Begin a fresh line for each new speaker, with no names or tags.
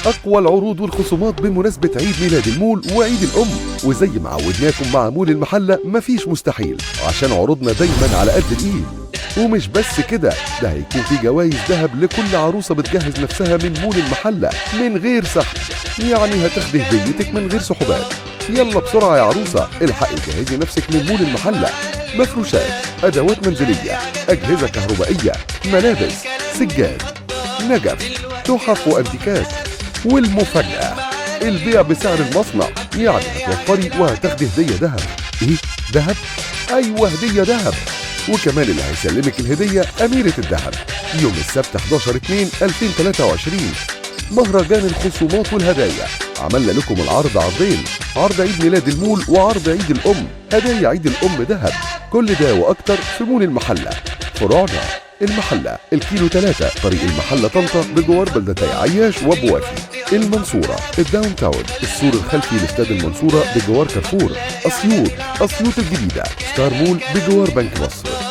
أقوى العروض والخصومات بمناسبة عيد ميلاد المول وعيد الأم. وزي ما عودناكم مع مول المحلة مفيش مستحيل، عشان عروضنا دايما على قد الإيد. ومش بس كده، ده هيكون في جوائز ذهب لكل عروسة بتجهز نفسها من مول المحلة من غير سحب، يعني هتاخدي هديتك من غير سحوبات. يلا بسرعة يا عروسة، الحقي جهزي نفسك من مول المحلة. مفروشات، أدوات منزلية، أجهزة كهربائية، ملابس، سجاد، نجف، تحف وأنتيكات. والمفاجأة، البيع بسعر المصنع، يعني هتوفري وهتاخدي هدية ذهب. إيه؟ ذهب؟ أيوة، هدية ذهب. وكمان اللي هيسلمك الهدية أميرة الذهب يوم السبت 11/2/2023. مهرجان الخصومات والهدايا، عملنا لكم العرض عرضين، عرض عيد ميلاد المول وعرض عيد الأم. هدايا عيد الأم ذهب. كل ده وأكتر في مول المحلة. فروعنا المحلة الكيلو 3 طريق المحلة طنطا بجوار بلدتي عياش وبوافي. المنصورة الداون تاون السور الخلفي لاستاد المنصورة بجوار كارفور. أسيوط الجديدة ستار مول بجوار بنك مصر.